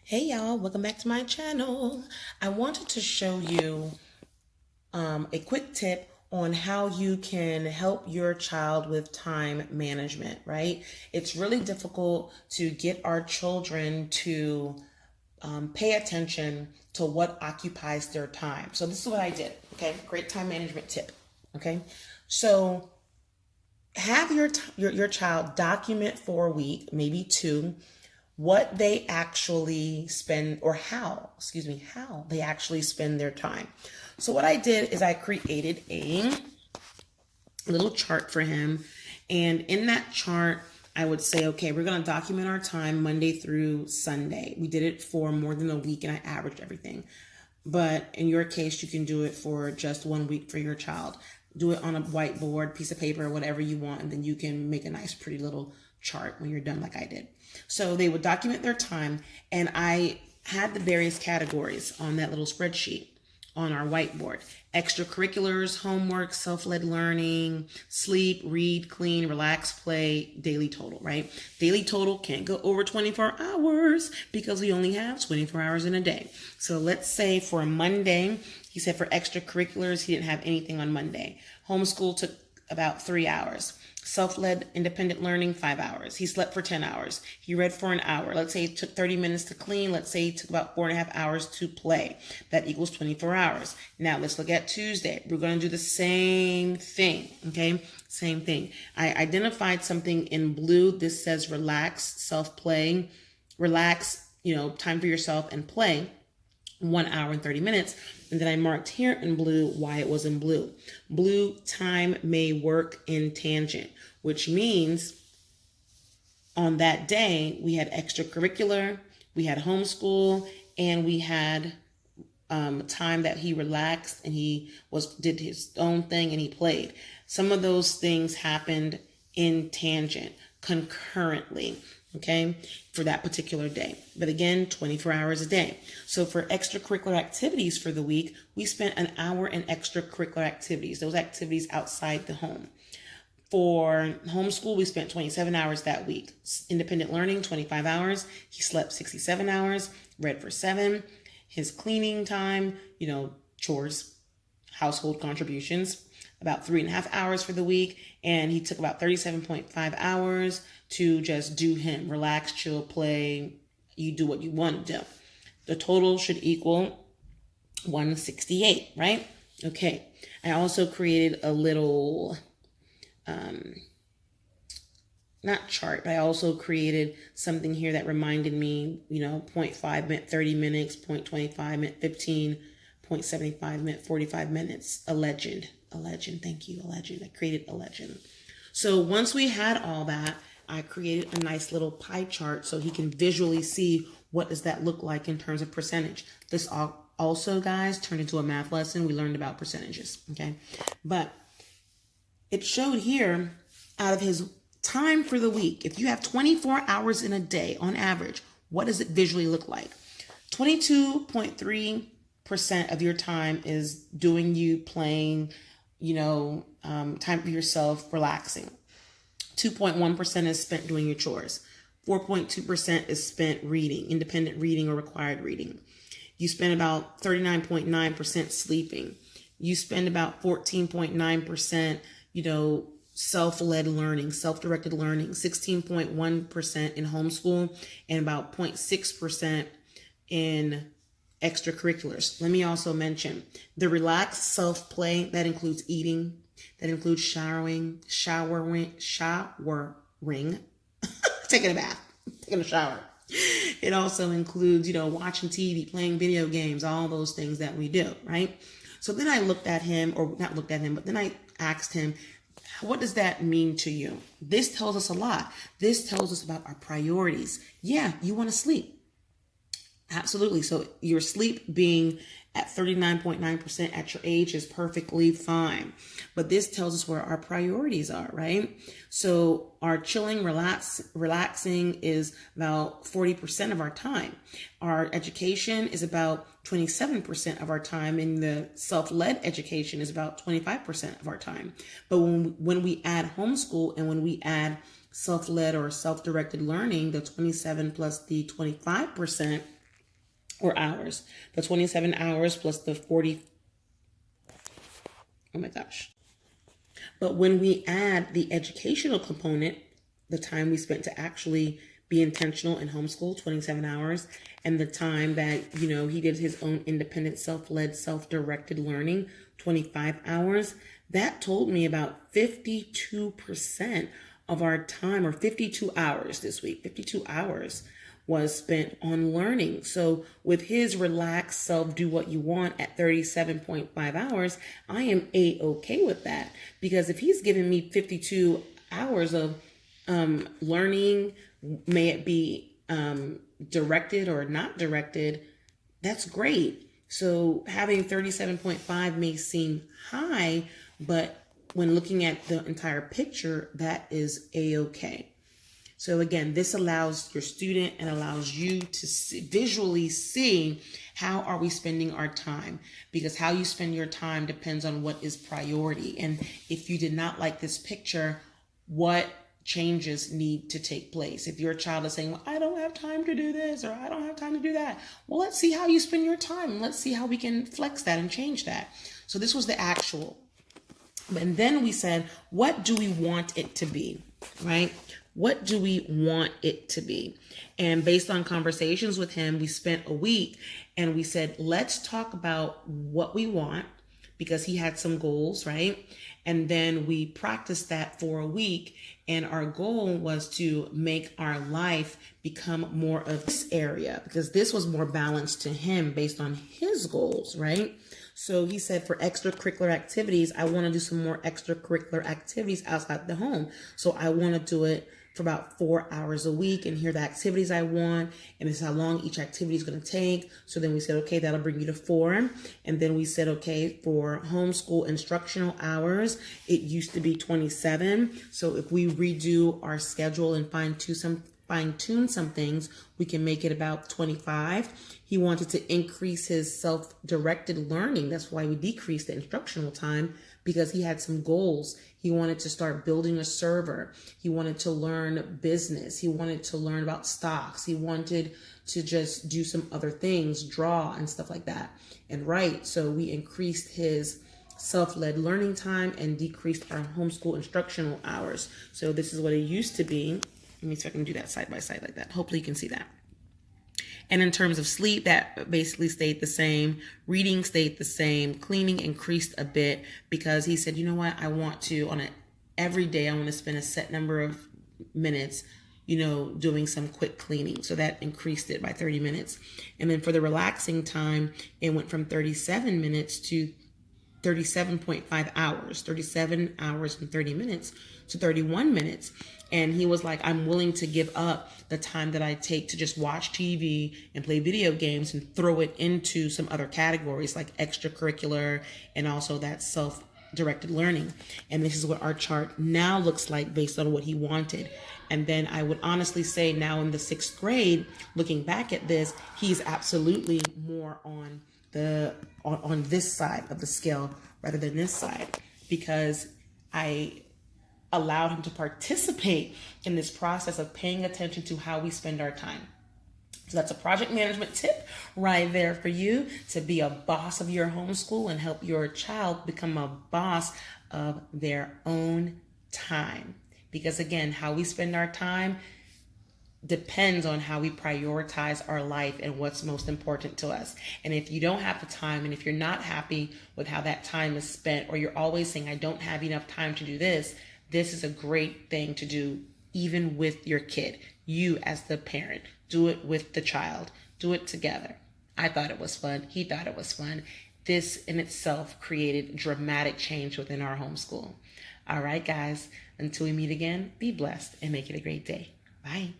Hey y'all, welcome back to my channel. I wanted to show you a quick tip on how you can help your child with time management, right? It's really difficult to get our children to pay attention to what occupies their time. So this is what I did, okay? Great time management tip, okay? So have your child document for a week, maybe two, what they actually spend, or how they actually spend their time. So what I did is I created a little chart for him. And in that chart, I would say, okay, we're going to document our time Monday through Sunday. We did it for more than a week and I averaged everything. But in your case, you can do it for just 1 week for your child. Do it on a whiteboard, piece of paper, whatever you want, and then you can make a nice, pretty little chart when you're done like I did. So they would document their time, and I had the various categories on that little spreadsheet on our whiteboard. Extracurriculars, homework, self-led learning, sleep, read, clean, relax, play, daily total, right? Daily total can't go over 24 hours because we only have 24 hours in a day. So let's say for Monday, he said for extracurriculars, he didn't have anything on Monday. Homeschool took about 3 hours. Self-led independent learning, 5 hours. He slept for 10 hours. He read for an hour. Let's say it took 30 minutes to clean. Let's say it took about 4.5 hours to play. That equals 24 hours. Now let's look at Tuesday. We're going to do the same thing. Okay. Same thing. I identified something in blue. This says relax, self-play, relax, time for yourself and play. 1 hour and 30 minutes. And then I marked here in blue why it was in blue. Blue, time may work in tangent, which means on that day we had extracurricular, we had homeschool, and we had time that he relaxed and he did his own thing and he played. Some of those things happened in tangent, concurrently. Okay, for that particular day. But again, 24 hours a day. So for extracurricular activities for the week, we spent an hour in extracurricular activities, those activities outside the home. For homeschool, we spent 27 hours that week. Independent learning, 25 hours. He slept 67 hours, read for 7. His cleaning time, chores, household contributions, about 3.5 hours for the week. And he took about 37.5 hours to just do him, relax, chill, play. You do what you want to do. The total should equal 168, right? Okay. I also created a little, not chart, but I also created something here that reminded me, 0.5 meant 30 minutes, 0.25 meant 15, 0.75 meant 45 minutes. A legend. Thank you. A legend. I created a legend. So once we had all that, I created a nice little pie chart so he can visually see what does that look like in terms of percentage. This also, guys, turned into a math lesson. We learned about percentages, okay? But it showed here out of his time for the week, if you have 24 hours in a day on average, what does it visually look like? 22.3% of your time is doing you playing, time for yourself, relaxing. 2.1% is spent doing your chores. 4.2% is spent reading, independent reading or required reading. You spend about 39.9% sleeping. You spend about 14.9%, self-led learning, self-directed learning, 16.1% in homeschool, and about 0.6% in extracurriculars. Let me also mention the relaxed self-play, that includes eating, that includes showering, taking a bath, taking a shower. It also includes, watching TV, playing video games, all those things that we do, right? So then I looked at him, or not looked at him, but then I asked him, what does that mean to you? This tells us a lot. This tells us about our priorities. Yeah, you want to sleep. Absolutely. So your sleep being at 39.9% at your age is perfectly fine. But this tells us where our priorities are, right? So our chilling, relaxing is about 40% of our time. Our education is about 27% of our time, and the self-led education is about 25% of our time. But when we add homeschool and when we add self-led or self-directed learning, the 27 plus the 25%, or hours. The 27 hours plus the 40. Oh my gosh. But when we add the educational component, the time we spent to actually be intentional in homeschool, 27 hours, and the time that, he did his own independent, self-led, self-directed learning, 25 hours, that told me about 52% of our time, or 52 hours this week, 52 hours was spent on learning. So with his relaxed self, do what you want at 37.5 hours, I am A-okay with that. Because if he's giving me 52 hours of learning, may it be directed or not directed, that's great. So having 37.5 may seem high, but when looking at the entire picture, that is A-okay. So again, this allows your student and allows you to visually see how are we spending our time, because how you spend your time depends on what is priority. And if you did not like this picture, what changes need to take place? If your child is saying, well, I don't have time to do this, or I don't have time to do that, well, let's see how you spend your time. Let's see how we can flex that and change that. So this was the actual. And then we said, what do we want it to be, right? What do we want it to be? And based on conversations with him, we spent a week and we said, let's talk about what we want, because he had some goals, right? And then we practiced that for a week. And our goal was to make our life become more of this area, because this was more balanced to him based on his goals, right? So he said, for extracurricular activities, I want to do some more extracurricular activities outside the home. So I want to do it for about 4 hours a week, and here are the activities I want, and this is how long each activity is going to take. So then we said, okay, that'll bring you to 4. And then we said, okay, for homeschool instructional hours, it used to be 27. So if we redo our schedule and fine-tune some things, we can make it about 25. He wanted to increase his self-directed learning. That's why we decreased the instructional time, because he had some goals. He wanted to start building a server. He wanted to learn business. He wanted to learn about stocks. He wanted to just do some other things, draw and stuff like that, and write. So we increased his self-led learning time and decreased our homeschool instructional hours. So this is what it used to be. Let me see if I can do that side by side like that. Hopefully you can see that. And in terms of sleep, that basically stayed the same. Reading stayed the same. Cleaning increased a bit, because he said, you know what, I want to, every day, I want to spend a set number of minutes, doing some quick cleaning. So that increased it by 30 minutes. And then for the relaxing time, it went from 37 minutes to 37.5 hours, 37 hours and 30 minutes to 31 minutes. And he was like, I'm willing to give up the time that I take to just watch TV and play video games and throw it into some other categories like extracurricular and also that self-directed learning. And this is what our chart now looks like based on what he wanted. And then I would honestly say now in the 6th grade, looking back at this, he's absolutely more on this side of the scale rather than this side, because I allowed him to participate in this process of paying attention to how we spend our time. So that's a project management tip right there for you, to be a boss of your homeschool and help your child become a boss of their own time. Because again, how we spend our time depends on how we prioritize our life and what's most important to us. And if you don't have the time, and if you're not happy with how that time is spent, or you're always saying, I don't have enough time to do this, this is a great thing to do even with your kid. You as the parent, do it with the child, do it together. I thought it was fun. He thought it was fun. This in itself created dramatic change within our homeschool. All right, guys, until we meet again, be blessed and make it a great day. Bye.